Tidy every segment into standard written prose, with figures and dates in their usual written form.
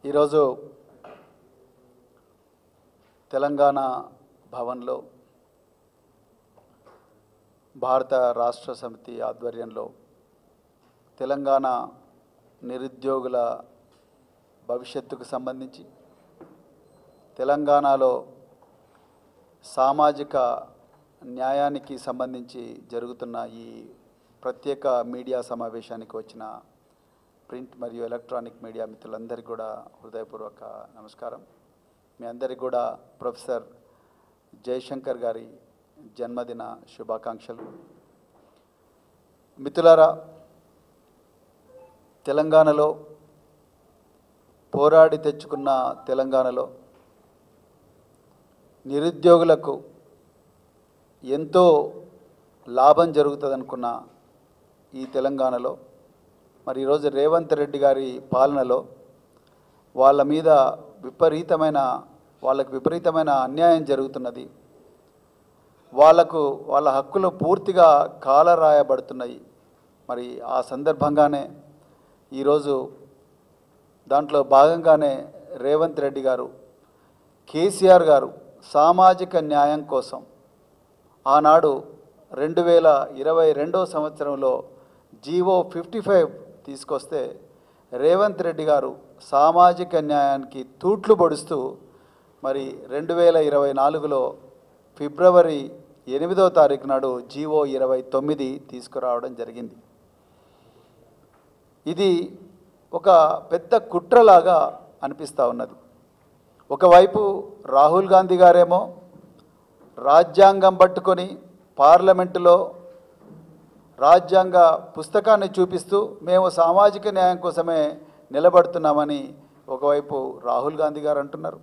ఈరోజు తెలంగాణ భవన్లో భారత రాష్ట్ర సమితి ఆధ్వర్యంలో తెలంగాణ నిరుద్యోగుల భవిష్యత్తుకు సంబంధించి తెలంగాణలో సామాజిక న్యాయానికి సంబంధించి జరుగుతున్న ఈ ప్రత్యేక మీడియా సమావేశానికి వచ్చిన ప్రింట్ మరియు ఎలక్ట్రానిక్ మీడియా మిత్రులందరికీ కూడా హృదయపూర్వక నమస్కారం. మీ అందరికీ కూడా ప్రొఫెసర్ జయశంకర్ గారి జన్మదిన శుభాకాంక్షలు. మిత్రులారా, తెలంగాణలో పోరాడి తెచ్చుకున్న తెలంగాణలో నిరుద్యోగులకు ఎంతో లాభం జరుగుతుందనుకున్న ఈ తెలంగాణలో మరి ఈరోజు రేవంత్ రెడ్డి గారి పాలనలో వాళ్ళకి విపరీతమైన అన్యాయం జరుగుతున్నది. వాళ్ళ హక్కులు పూర్తిగా కాలరాయబడుతున్నాయి. మరి ఆ సందర్భంగానే ఈరోజు దాంట్లో భాగంగానే రేవంత్ రెడ్డి గారు, కేసీఆర్ గారు సామాజిక న్యాయం కోసం ఆనాడు 2022 సంవత్సరంలో జీవో 55 తీసుకొస్తే రేవంత్ రెడ్డి గారు సామాజిక న్యాయానికి తూట్లు పొడుస్తూ మరి 2024లో ఫిబ్రవరి 8వ తారీఖు నాడు జీవో 29 తీసుకురావడం జరిగింది. ఇది ఒక పెద్ద కుట్రలాగా అనిపిస్తూ ఉన్నది. ఒకవైపు రాహుల్ గాంధీ గారేమో రాజ్యాంగం పట్టుకొని పార్లమెంటులో రాజ్యాంగ పుస్తకాన్ని చూపిస్తూ మేము సామాజిక న్యాయం కోసమే నిలబడుతున్నామని ఒకవైపు రాహుల్ గాంధీ గారు అంటున్నారు.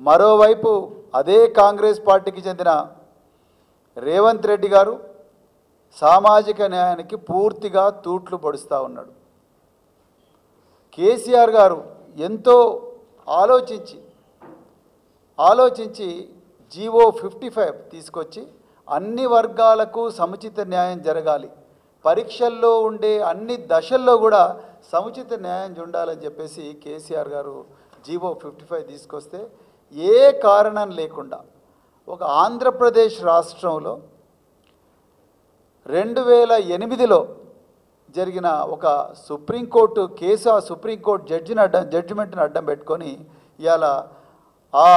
మరోవైపు అదే కాంగ్రెస్ పార్టీకి చెందిన రేవంత్ రెడ్డి గారు సామాజిక న్యాయానికి పూర్తిగా తూట్లు పొడుస్తూ ఉన్నాడు. కేసీఆర్ గారు ఎంతో ఆలోచించి జీవో 55 తీసుకొచ్చి అన్ని వర్గాలకు సముచిత న్యాయం జరగాలి, పరీక్షల్లో ఉండే అన్ని దశల్లో కూడా సముచిత న్యాయం ఉండాలని చెప్పేసి కేసీఆర్ గారు జీవో 55 తీసుకొస్తే ఏ కారణం లేకుండా ఒక ఆంధ్రప్రదేశ్ రాష్ట్రంలో 2008లో జరిగిన ఒక సుప్రీంకోర్టు కేసు, ఆ సుప్రీంకోర్టు జడ్జిమెంట్ని అడ్డం పెట్టుకొని ఇవాళ ఆ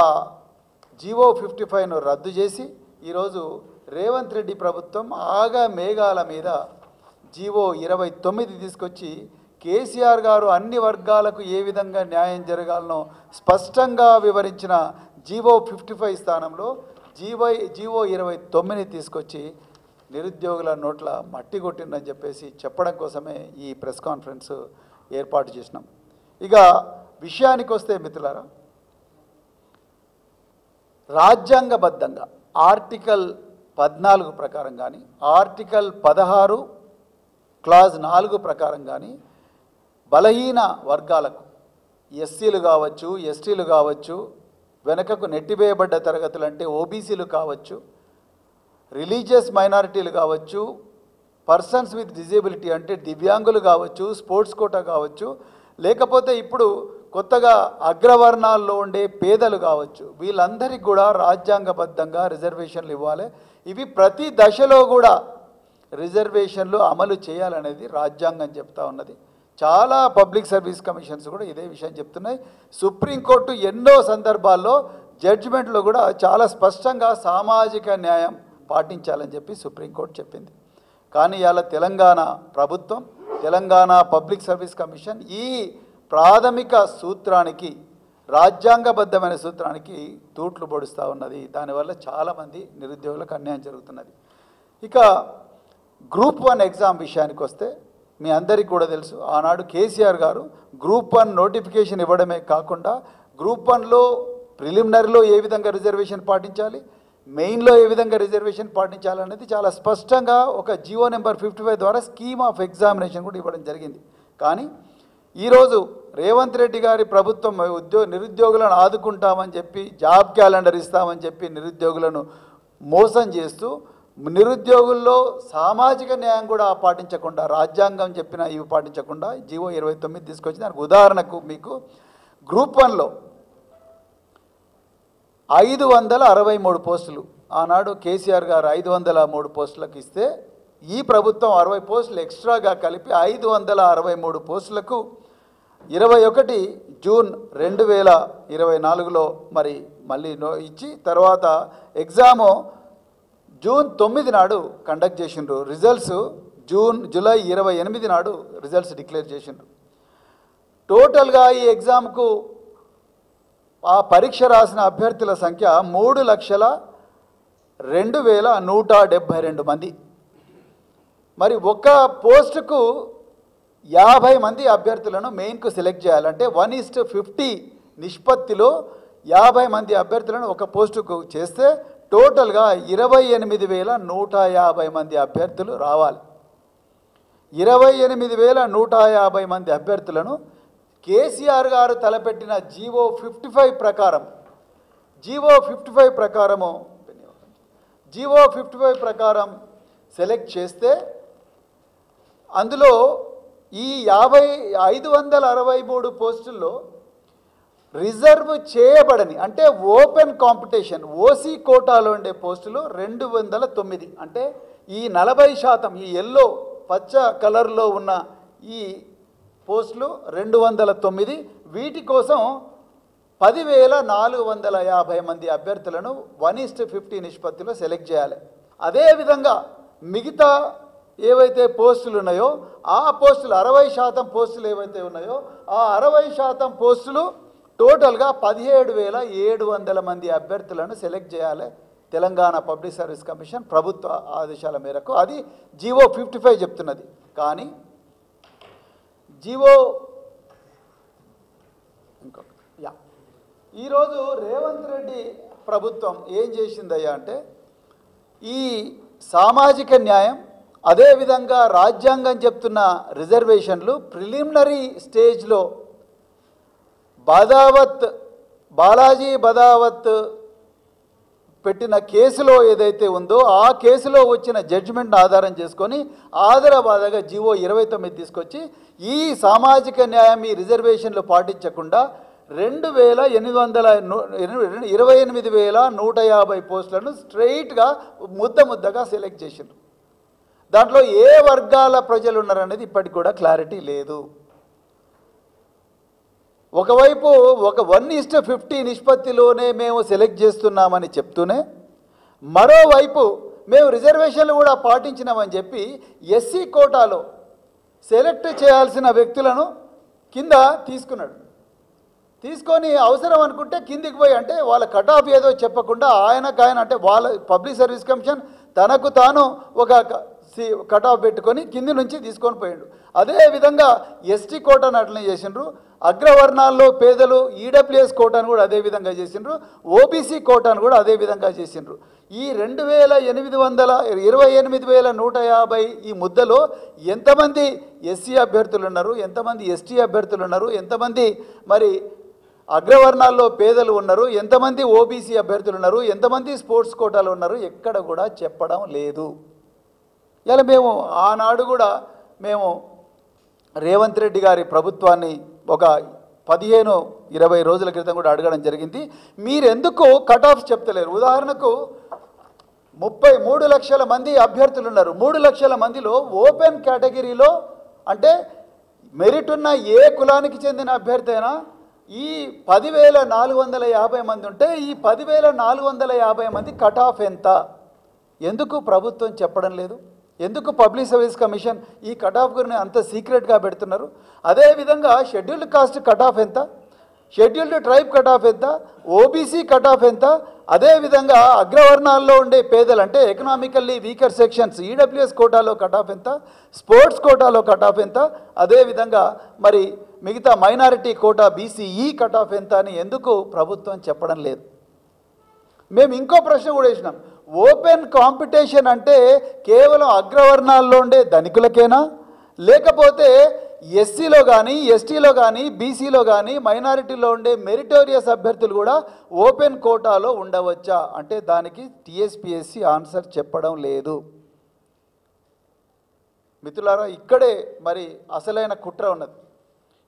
జీవో 55ను రద్దు చేసి ఈరోజు రేవంత్ రెడ్డి ప్రభుత్వం మేఘాల మీద జీవో 29 తీసుకొచ్చి కేసీఆర్ గారు అన్ని వర్గాలకు ఏ విధంగా న్యాయం జరగాలనో స్పష్టంగా వివరించిన జీవో 55 స్థానంలో జీవో 29 తీసుకొచ్చి నిరుద్యోగుల నోట్ల మట్టి కొట్టిందని చెప్పేసి చెప్పడం కోసమే ఈ ప్రెస్ కాన్ఫరెన్స్ ఏర్పాటు చేసినాం. ఇక విషయానికి వస్తే మిత్రులారా, రాజ్యాంగబద్ధంగా ఆర్టికల్ 14 ప్రకారం కానీ ఆర్టికల్ 16 క్లాజ్ 4 ప్రకారం కానీ బలహీన వర్గాలకు ఎస్సీలు కావచ్చు, ఎస్టీలు కావచ్చు, వెనకకు నెట్టివేయబడ్డ తరగతులు అంటే ఓబీసీలు కావచ్చు, రిలీజియస్ మైనారిటీలు కావచ్చు, పర్సన్స్ విత్ డిజేబిలిటీ అంటే దివ్యాంగులు కావచ్చు, స్పోర్ట్స్ కోటా కావచ్చు, లేకపోతే ఇప్పుడు కొత్తగా అగ్రవర్ణాల్లో ఉండే పేదలు కావచ్చు, వీళ్ళందరికీ కూడా రాజ్యాంగబద్ధంగా రిజర్వేషన్లు ఇవ్వాలి. ఇవి ప్రతి దశలో కూడా రిజర్వేషన్లు అమలు చేయాలనేది రాజ్యాంగం చెప్తా ఉన్నది. చాలా పబ్లిక్ సర్వీస్ కమిషన్స్ కూడా ఇదే విషయం చెప్తున్నాయి. సుప్రీంకోర్టు ఎన్నో సందర్భాల్లో జడ్జిమెంట్లో కూడా చాలా స్పష్టంగా సామాజిక న్యాయం పాటించాలని చెప్పి సుప్రీంకోర్టు చెప్పింది. కానీ ఇవాళ తెలంగాణ ప్రభుత్వం, తెలంగాణ పబ్లిక్ సర్వీస్ కమిషన్ ఈ ప్రాథమిక సూత్రానికి, రాజ్యాంగబద్ధమైన సూత్రానికి తూట్లు పొడుస్తూ ఉన్నది. దానివల్ల చాలామంది నిరుద్యోగులకు అన్యాయం జరుగుతున్నది. ఇక గ్రూప్ 1 ఎగ్జామ్ విషయానికి వస్తే మీ అందరికీ కూడా తెలుసు, ఆనాడు కేసీఆర్ గారు గ్రూప్ 1 నోటిఫికేషన్ ఇవ్వడమే కాకుండా గ్రూప్ 1లో ప్రిలిమినరీలో ఏ విధంగా రిజర్వేషన్ పాటించాలి, మెయిన్లో ఏ విధంగా రిజర్వేషన్ పాటించాలనేది చాలా స్పష్టంగా ఒక జీవో నెంబర్ 55 ద్వారా స్కీమ్ ఆఫ్ ఎగ్జామినేషన్ కూడా ఇవ్వడం జరిగింది. కానీ ఈరోజు రేవంత్ రెడ్డి గారి ప్రభుత్వం నిరుద్యోగులను ఆదుకుంటామని చెప్పి, జాబ్ క్యాలెండర్ ఇస్తామని చెప్పి నిరుద్యోగులను మోసం చేస్తూ నిరుద్యోగుల్లో సామాజిక న్యాయం కూడా పాటించకుండా, రాజ్యాంగం చెప్పిన ఇవి పాటించకుండా జీవో 29 తీసుకొచ్చి, దానికి ఉదాహరణకు మీకు గ్రూప్ 1లో 563 పోస్టులు, ఆనాడు కేసీఆర్ గారు 503 పోస్టులకు ఇస్తే ఈ ప్రభుత్వం 60 పోస్టులు ఎక్స్ట్రాగా కలిపి 563 పోస్టులకు 21 జూన్ 2024లో మరి మళ్ళీ ఇచ్చి తర్వాత ఎగ్జాము జూన్ 9 నాడు కండక్ట్ చేసిండ్రు. రిజల్ట్స్ జూలై 28 నాడు రిజల్ట్స్ డిక్లేర్ చేసిండ్రు. టోటల్గా ఈ ఎగ్జామ్కు ఆ పరీక్ష రాసిన అభ్యర్థుల సంఖ్య 3,02,172 మంది. మరి ఒక్క పోస్టుకు 50 మంది అభ్యర్థులను మెయిన్కు సెలెక్ట్ చేయాలంటే 1:50 నిష్పత్తిలో 50 మంది అభ్యర్థులను ఒక పోస్టుకు చేస్తే టోటల్గా 28,150 మంది అభ్యర్థులు రావాలి. 28,150 మంది అభ్యర్థులను కేసీఆర్ గారు తలపెట్టిన జీవో 55 ప్రకారం సెలెక్ట్ చేస్తే అందులో ఈ 563 పోస్టుల్లో రిజర్వ్ చేయబడని అంటే ఓపెన్ కాంపిటీషన్ ఓసీ కోటాలో ఉండే పోస్టులు 209. అంటే ఈ 40%, ఈ ఎల్లో పచ్చ కలర్లో ఉన్న ఈ పోస్టులు 209. వీటి కోసం 10,450 మంది అభ్యర్థులను 1:50 నిష్పత్తిలో సెలెక్ట్ చేయాలి. అదేవిధంగా మిగతా ఏవైతే పోస్టులు ఉన్నాయో ఆ పోస్టులు 60% పోస్టులు ఏవైతే ఉన్నాయో ఆ 60% పోస్టులు టోటల్గా 17,700 మంది అభ్యర్థులను సెలెక్ట్ చేయాలి. తెలంగాణ పబ్లిక్ సర్వీస్ కమిషన్ ప్రభుత్వ ఆదేశాల మేరకు అది జీవో 55 చెప్తున్నది. కానీ జీవో ఈరోజు రేవంత్ రెడ్డి ప్రభుత్వం ఏం చేసిందయ్యా అంటే ఈ సామాజిక న్యాయం అదేవిధంగా రాజ్యాంగం చెప్తున్న రిజర్వేషన్లు ప్రిలిమినరీ స్టేజ్లో బాలాజీ బదావత్ పెట్టిన కేసులో ఏదైతే ఉందో ఆ కేసులో వచ్చిన జడ్జిమెంట్ ఆధారం చేసుకొని ఆధారబాధగా జీవో 29 తీసుకొచ్చి ఈ సామాజిక న్యాయం ఈ రిజర్వేషన్లు పాటించకుండా 28,150 పోస్టులను స్ట్రైట్గా ముద్దగా సెలెక్ట్ చేసిండ్రు. దాంట్లో ఏ వర్గాల ప్రజలు ఉన్నారనేది ఇప్పటికి కూడా క్లారిటీ లేదు. ఒకవైపు ఒక 1:50 నిష్పత్తిలోనే మేము సెలెక్ట్ చేస్తున్నామని చెప్తూనే మరోవైపు మేము రిజర్వేషన్లు కూడా పాటించినామని చెప్పి ఎస్సీ కోటాలో సెలెక్ట్ చేయాల్సిన వ్యక్తులను కింద తీసుకొని అవసరం అనుకుంటే కిందికి పోయి అంటే వాళ్ళ కట్ ఆఫ్ ఏదో చెప్పకుండా ఆయనకాయన అంటే వాళ్ళ పబ్లిక్ సర్వీస్ కమిషన్ తనకు తాను ఒక కట్ ఆఫ్ పెట్టుకొని కింది నుంచి తీసుకొని పోయిండు. అదేవిధంగా ఎస్టీ కోటాను అట్లనే చేసిండ్రు. అగ్రవర్ణాల్లో పేదలు ఈడబ్ల్యూఎస్ కోటాను కూడా అదేవిధంగా చేసిండ్రు. ఓబీసీ కోటాను కూడా అదేవిధంగా చేసిండ్రు. ఈ 28,150 ఈ ముద్దలో ఎంతమంది ఎస్సీ అభ్యర్థులు ఉన్నారు, ఎంతమంది ఎస్టీ అభ్యర్థులు ఉన్నారు, ఎంతమంది మరి అగ్రవర్ణాల్లో పేదలు ఉన్నారు, ఎంతమంది ఓబీసీ అభ్యర్థులు ఉన్నారు, ఎంతమంది స్పోర్ట్స్ కోటాలు ఉన్నారు ఎక్కడ కూడా చెప్పడం లేదు. ఇలా మేము ఆనాడు కూడా మేము రేవంత్ రెడ్డి గారి ప్రభుత్వాన్ని ఒక 15-20 రోజుల క్రితం కూడా అడగడం జరిగింది. మీరెందుకు కట్ ఆఫ్ చెప్తలేరు? ఉదాహరణకు 33 లక్షల మంది అభ్యర్థులు ఉన్నారు. 3 లక్షల మందిలో ఓపెన్ కేటగిరీలో అంటే మెరిట్ ఉన్న ఏ కులానికి చెందిన అభ్యర్థి అయినా ఈ 10,450 మంది ఉంటే ఈ 10,450 మంది కట్ ఆఫ్ ఎంత? ఎందుకు ప్రభుత్వం చెప్పడం లేదు? ఎందుకు పబ్లిక్ సర్వీస్ కమిషన్ ఈ కట్ ఆఫ్ గురిని అంత సీక్రెట్గా పెడుతున్నారు? అదేవిధంగా షెడ్యూల్డ్ కాస్ట్ కట్ ఆఫ్ ఎంత, షెడ్యూల్డ్ ట్రైబ్ కట్ ఆఫ్ ఎంత, ఓబీసీ కట్ ఆఫ్ ఎంత, అదేవిధంగా అగ్రవర్ణాల్లో ఉండే పేదలు అంటే ఎకనామికల్లీ వీకర్ సెక్షన్స్ ఈడబ్ల్యూఎస్ కోటాలో కట్ ఆఫ్ ఎంత, స్పోర్ట్స్ కోటాలో కట్ ఆఫ్ ఎంత, అదేవిధంగా మరి మిగతా minority quota BCE cut off ఎంత అని ఎందుకు ప్రభుత్వం చెప్పడం లేదు? మేము ఇంకో ప్రశ్న కూడా వేసినాం. ఓపెన్ కాంపిటీషన్ అంటే కేవలం అగ్రవర్ణాల్లో ఉండే ధనికులకేనా, లేకపోతే ఎస్సీలో కానీ ఎస్టీలో కానీ బీసీలో కానీ మైనారిటీలో ఉండే మెరిటోరియస్ అభ్యర్థులు కూడా ఓపెన్ కోటాలో ఉండవచ్చా అంటే దానికి టీఎస్పీఎస్సీ ఆన్సర్ చెప్పడం లేదు. మిత్రులారా, ఇక్కడే మరి అసలైన కుట్ర ఉన్నది.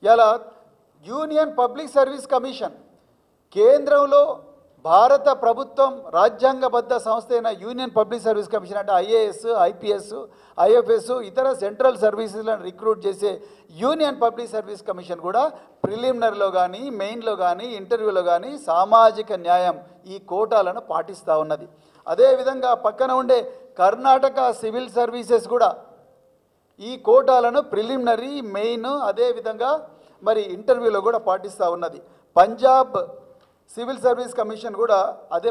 ఇలా యూనియన్ పబ్లిక్ సర్వీస్ కమిషన్, కేంద్రంలో భారత ప్రభుత్వం రాజ్యాంగబద్ధ సంస్థ అయిన యూనియన్ పబ్లిక్ సర్వీస్ కమిషన్ అంటే ఐఏఎస్, ఐపీఎస్, ఐఎఫ్ఎస్ ఇతర సెంట్రల్ సర్వీసెస్లను రిక్రూట్ చేసే యూనియన్ పబ్లిక్ సర్వీస్ కమిషన్ కూడా ప్రిలిమినరీలో కానీ మెయిన్లో కానీ ఇంటర్వ్యూలో కానీ సామాజిక న్యాయం ఈ కోటాలను పాటిస్తూ ఉన్నది. అదేవిధంగా పక్కన ఉండే కర్ణాటక సివిల్ సర్వీసెస్ కూడా ఈ కోటాలను ప్రిలిమినరీ, మెయిన్ అదేవిధంగా మరి ఇంటర్వ్యూలో కూడా పాటిస్తూ ఉన్నది. పంజాబ్ సివిల్ సర్వీస్ కమిషన్ కూడా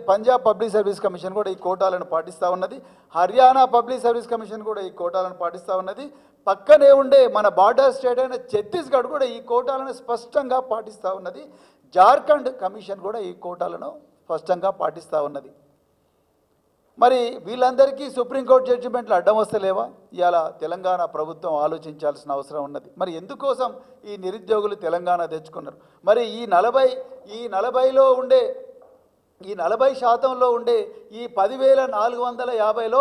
పంజాబ్ పబ్లిక్ సర్వీస్ కమిషన్ కూడా ఈ కోటాలను పాటిస్తూ ఉన్నది. హర్యానా పబ్లిక్ సర్వీస్ కమిషన్ కూడా ఈ కోటాలను పాటిస్తూ ఉన్నది. పక్కనే ఉండే మన బార్డర్ స్టేట్ అయిన ఛత్తీస్గఢ్ కూడా ఈ కోటాలను స్పష్టంగా పాటిస్తూ ఉన్నది. జార్ఖండ్ కమిషన్ కూడా ఈ కోటాలను స్పష్టంగా పాటిస్తూ ఉన్నది. మరి వీళ్ళందరికీ సుప్రీంకోర్టు జడ్జిమెంట్లు అడ్డం వస్తలేవా? ఇవాళ తెలంగాణ ప్రభుత్వం ఆలోచించాల్సిన అవసరం ఉన్నది. మరి ఎందుకోసం ఈ నిరుద్యోగులు తెలంగాణ తెచ్చుకున్నారు? మరి ఈ 40%లో ఉండే 40% ఉండే ఈ 10,450లో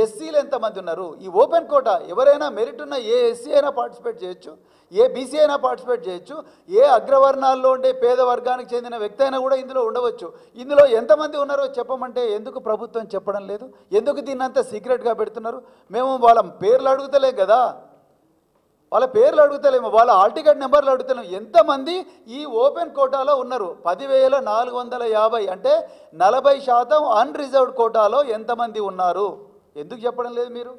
ఎస్సీలు ఎంతమంది ఉన్నారు? ఈ ఓపెన్ కోటా ఎవరైనా మెరిట్ ఉన్న ఏ ఎస్సీ అయినా పార్టిసిపేట్ చేయొచ్చు, ఏ బీసీ అయినా పార్టిసిపేట్ చేయొచ్చు, ఏ అగ్రవర్ణాల్లో ఉండే పేద వర్గానికి చెందిన వ్యక్తి అయినా కూడా ఇందులో ఉండవచ్చు. ఇందులో ఎంతమంది ఉన్నారో చెప్పమంటే ఎందుకు ప్రభుత్వం చెప్పడం లేదు? ఎందుకు దీన్ని అంతా సీక్రెట్గా పెడుతున్నారు? మేము వాళ్ళ పేర్లు అడుగుతలేం కదా, వాళ్ళ పేర్లు అడుగుతలేము, వాళ్ళ హాల్ టికెట్ నెంబర్లు అడుగుతలేము. ఎంతమంది ఈ ఓపెన్ కోటాలో ఉన్నారు? 10,450 అంటే 40% అన్రిజర్వ్డ్ కోటాలో ఎంతమంది ఉన్నారు? ఎందుకు చెప్పడం లేదు మీరు?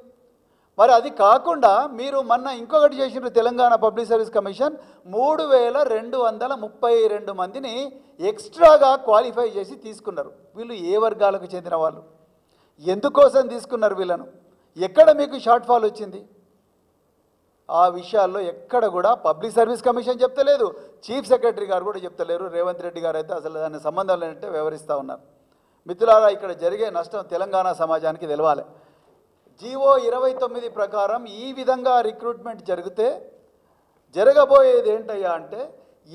మరి అది కాకుండా మీరు మొన్న ఇంకొకటి చేసినారు, తెలంగాణ పబ్లిక్ సర్వీస్ కమిషన్ 3,232 మందిని ఎక్స్ట్రాగా క్వాలిఫై చేసి తీసుకున్నారు. వీళ్ళు ఏ వర్గాలకు చెందిన వాళ్ళు? ఎందుకోసం తీసుకున్నారు వీళ్ళను? ఎక్కడ మీకు షార్ట్ ఫాల్ వచ్చింది? ఆ విషయాల్లో ఎక్కడ కూడా పబ్లిక్ సర్వీస్ కమిషన్ చెప్తలేదు, చీఫ్ సెక్రటరీ గారు కూడా చెప్తలేరు. రేవంత్ రెడ్డి గారు అయితే అసలు దాని సంబంధం లేనట్టే వ్యవహరిస్తూ ఉన్నారు. మిత్రులారా, ఇక్కడ జరిగే నష్టం తెలంగాణ సమాజానికి తెలవాలి. జీవో 29 ప్రకారం ఈ విధంగా రిక్రూట్మెంట్ జరిగితే జరగబోయేది ఏంటయ్యా అంటే,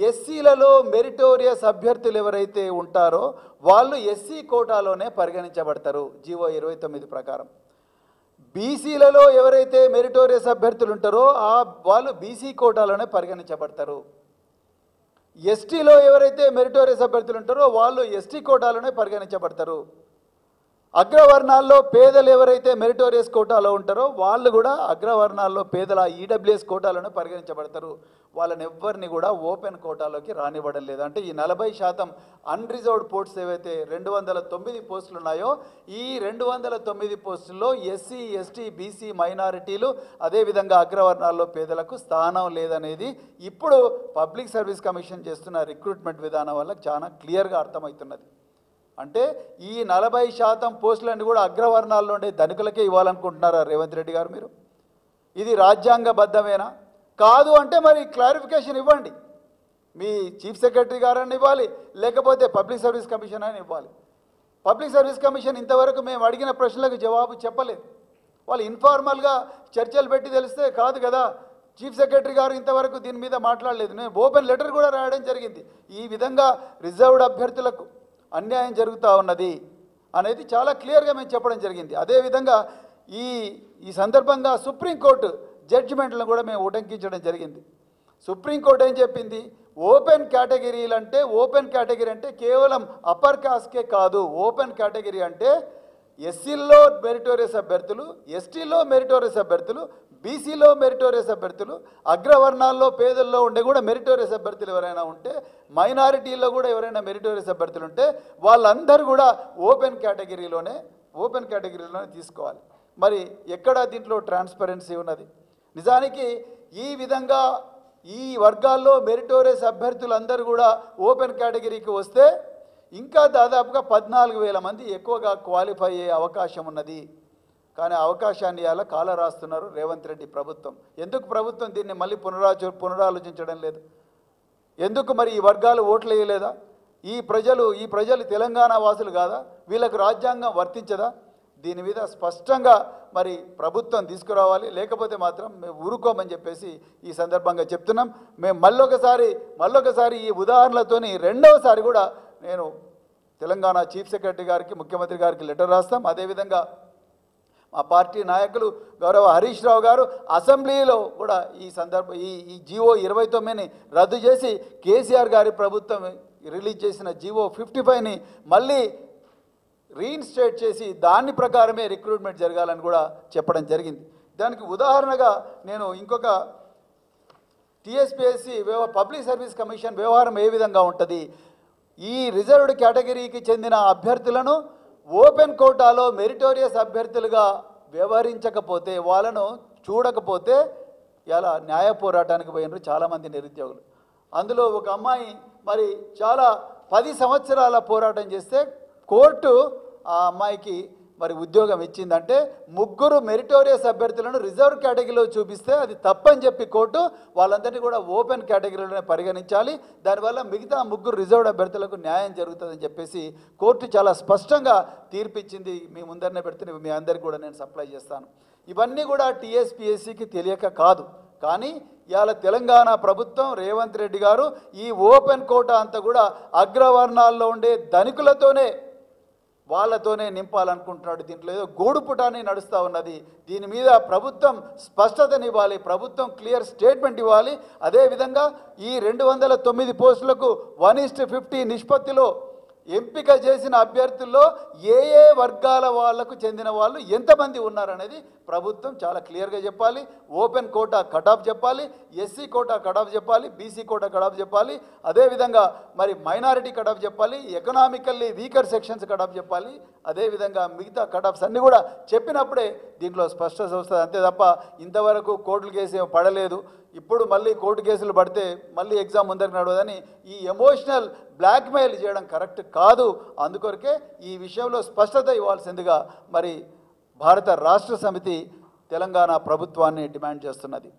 ఎస్సీలలో మెరిటోరియస్ అభ్యర్థులు ఎవరైతే ఉంటారో వాళ్ళు ఎస్సీ కోటాలోనే పరిగణించబడతారు జీవో 29 ప్రకారం. బీసీలలో ఎవరైతే మెరిటోరియస్ అభ్యర్థులు ఉంటారో వాళ్ళు బీసీ కోటాలోనే పరిగణించబడతారు. ఎస్టీలో ఎవరైతే మెరిటోరియస్ అభ్యర్థులు ఉంటారో వాళ్ళు ఎస్టీ కోటాలోనే పరిగణించబడతారు. అగ్రవర్ణాల్లో పేదలు ఎవరైతే మెరిటోరియస్ కోటాలో ఉంటారో వాళ్ళు కూడా అగ్రవర్ణాల్లో పేదల ఈడబ్ల్యూఎస్ కోటాలోనే పరిగణించబడతారు. వాళ్ళని ఎవ్వరిని కూడా ఓపెన్ కోటాలోకి రానివ్వడం లేదు. అంటే ఈ 40% అన్రిజర్వ్డ్ పోస్ట్స్ ఏవైతే 209 పోస్టులు ఉన్నాయో ఈ 209 పోస్టుల్లో ఎస్సీ, ఎస్టీ, బీసీ, మైనారిటీలు అదేవిధంగా అగ్రవర్ణాల్లో పేదలకు స్థానం లేదనేది ఇప్పుడు పబ్లిక్ సర్వీస్ కమిషన్ చేస్తున్న రిక్రూట్మెంట్ విధానం వల్ల చాలా క్లియర్గా అర్థమవుతున్నది. అంటే ఈ 40% పోస్టులన్నీ కూడా అగ్రవర్ణాల్లో ఉండే ధనికులకే ఇవ్వాలనుకుంటున్నారా రేవంత్ రెడ్డి గారు మీరు? ఇది రాజ్యాంగబద్ధమేనా? కాదు అంటే మరి క్లారిఫికేషన్ ఇవ్వండి. మీ చీఫ్ సెక్రటరీ గారని ఇవ్వాలి, లేకపోతే పబ్లిక్ సర్వీస్ కమిషన్ అని ఇవ్వాలి. పబ్లిక్ సర్వీస్ కమిషన్ ఇంతవరకు మేము అడిగిన ప్రశ్నలకు జవాబు చెప్పలేదు. వాళ్ళు ఇన్ఫార్మల్గా చర్చలు పెట్టి తెలిస్తే కాదు కదా. చీఫ్ సెక్రటరీ గారు ఇంతవరకు దీని మీద మాట్లాడలేదు. నేను ఓపెన్ లెటర్ కూడా రాయడం జరిగింది. ఈ విధంగా రిజర్వ్డ్ అభ్యర్థులకు అన్యాయం జరుగుతూ ఉన్నది అనేది చాలా క్లియర్గా మేము చెప్పడం జరిగింది. అదేవిధంగా ఈ సందర్భంగా సుప్రీంకోర్టు జడ్జిమెంట్లను కూడా మేము ఉటంకించడం జరిగింది. సుప్రీంకోర్టు ఏం చెప్పింది? ఓపెన్ కేటగిరీలు అంటే ఓపెన్ కేటగిరీ అంటే కేవలం అప్పర్ కాస్ట్కే కాదు. ఓపెన్ కేటగిరీ అంటే ఎస్సీల్లో మెరిటోరియస్ అభ్యర్థులు, ఎస్టీలో మెరిటోరియస్ అభ్యర్థులు, బీసీలో మెరిటోరియస్ అభ్యర్థులు, అగ్రవర్ణాల్లో పేదల్లో ఉండే కూడా మెరిటోరియస్ అభ్యర్థులు ఎవరైనా ఉంటే, మైనారిటీల్లో కూడా ఎవరైనా మెరిటోరియస్ అభ్యర్థులు ఉంటే వాళ్ళందరూ కూడా ఓపెన్ కేటగిరీలోనే తీసుకోవాలి. మరి ఎక్కడ దీంట్లో ట్రాన్స్పరెన్సీ ఉన్నది? నిజానికి ఈ విధంగా ఈ వర్గాల్లో మెరిటోరియస్ అభ్యర్థులందరూ కూడా ఓపెన్ కేటగిరీకి వస్తే ఇంకా దాదాపుగా 14,000 మంది ఎక్కువగా క్వాలిఫై అయ్యే అవకాశం ఉన్నది. కానీ అవకాశాన్ని అలా కాల రాస్తున్నారు రేవంత్ రెడ్డి ప్రభుత్వం. ఎందుకు ప్రభుత్వం దీన్ని మళ్ళీ పునరాలోచించడం లేదు? ఎందుకు మరి ఈ వర్గాలు ఓట్లు వేయలేదా? ఈ ప్రజలు తెలంగాణ వాసులు కాదా? వీళ్ళకు రాజ్యాంగం వర్తించదా? దీని మీద స్పష్టంగా మరి ప్రభుత్వం తీసుకురావాలి. లేకపోతే మాత్రం మేము ఊరుకోమని చెప్పేసి ఈ సందర్భంగా చెప్తున్నాం. మేము మళ్ళొకసారి ఈ ఉదాహరణలతోని రెండవసారి కూడా నేను తెలంగాణ చీఫ్ సెక్రటరీ గారికి, ముఖ్యమంత్రి గారికి లెటర్ రాస్తాం. అదేవిధంగా మా పార్టీ నాయకులు గౌరవ హరీష్ రావు గారు అసెంబ్లీలో కూడా ఈ జీవో 29ని రద్దు చేసి కేసీఆర్ గారి ప్రభుత్వం రిలీజ్ చేసిన జీవో 55ని మళ్ళీ రీఇన్స్టేట్ చేసి దాని ప్రకారమే రిక్రూట్మెంట్ జరగాలని కూడా చెప్పడం జరిగింది. దానికి ఉదాహరణగా నేను ఇంకొక టీఎస్పీఎస్సీ పబ్లిక్ సర్వీస్ కమిషన్ వ్యవహారం ఏ విధంగా ఉంటుంది, ఈ రిజర్వ్డ్ కేటగిరీకి చెందిన అభ్యర్థులను ఓపెన్ కోటాలో మెరిటోరియస్ అభ్యర్థులుగా వ్యవహరించకపోతే, వాళ్ళను చూడకపోతే ఇలా న్యాయ పోరాటానికి పోయినారు చాలామంది నిరుద్యోగులు. అందులో ఒక అమ్మాయి మరి చాలా 10 సంవత్సరాల పోరాటం చేస్తే కోర్టు ఆ అమ్మాయికి మరి ఉద్యోగం ఇచ్చిందంటే 3 మెరిటోరియస్ అభ్యర్థులను రిజర్వ్ కేటగిరీలో చూపిస్తే అది తప్పని చెప్పి కోర్టు వాళ్ళందరినీ కూడా ఓపెన్ కేటగిరీలోనే పరిగణించాలి, దానివల్ల మిగతా 3 రిజర్వ్డ్ అభ్యర్థులకు న్యాయం జరుగుతుందని చెప్పేసి కోర్టు చాలా స్పష్టంగా తీర్పిచ్చింది. మీ ముందరనే పెడితే మీ అందరికీ కూడా నేను సప్లై చేస్తాను. ఇవన్నీ కూడా టీఎస్పీఎస్సీకి తెలియక కాదు, కానీ ఇవాళ తెలంగాణ ప్రభుత్వం రేవంత్ రెడ్డి గారు ఈ ఓపెన్ కోటా అంతా కూడా అగ్రవర్ణాల్లో ఉండే ధనికులతోనే వాళ్ళతోనే నింపాలనుకుంటున్నాడు. దీంట్లో ఏదో గూడుపుటాన్ని నడుస్తూ ఉన్నది. దీని మీద ప్రభుత్వం స్పష్టతనివ్వాలి, ప్రభుత్వం క్లియర్ స్టేట్మెంట్ ఇవ్వాలి. అదేవిధంగా ఈ 209 పోస్టులకు 1:50 నిష్పత్తిలో ఎంపిక చేసిన అభ్యర్థుల్లో ఏ ఏ వర్గాల వాళ్లకు చెందిన వాళ్ళు ఎంతమంది ఉన్నారనేది ప్రభుత్వం చాలా క్లియర్గా చెప్పాలి. ఓపెన్ కోటా కటాఫ్ చెప్పాలి, ఎస్సీ కోటా కటాఫ్ చెప్పాలి, బీసీ కోటా కటాఫ్ చెప్పాలి, అదేవిధంగా మరి మైనారిటీ కటాఫ్ చెప్పాలి, ఎకనామికల్లీ వీకర్ సెక్షన్స్ కటాఫ్ చెప్పాలి, అదేవిధంగా మిగతా కటాఫ్స్ అన్నీ కూడా చెప్పినప్పుడే దీంట్లో స్పష్టత వస్తుంది. అంతే తప్ప ఇంతవరకు కోర్టుల కేసు పడలేదు, ఇప్పుడు మళ్ళీ కోర్టు కేసులు పడితే మళ్ళీ ఎగ్జామ్ ముందరికి నడవదని ఈ ఎమోషనల్ బ్లాక్మెయిల్ చేయడం కరెక్ట్ కాదు. అందుకొరకే ఈ విషయంలో స్పష్టత ఇవ్వాల్సిందిగా మరి భారత రాష్ట్ర సమితి తెలంగాణ ప్రభుత్వాన్ని డిమాండ్ చేస్తున్నది.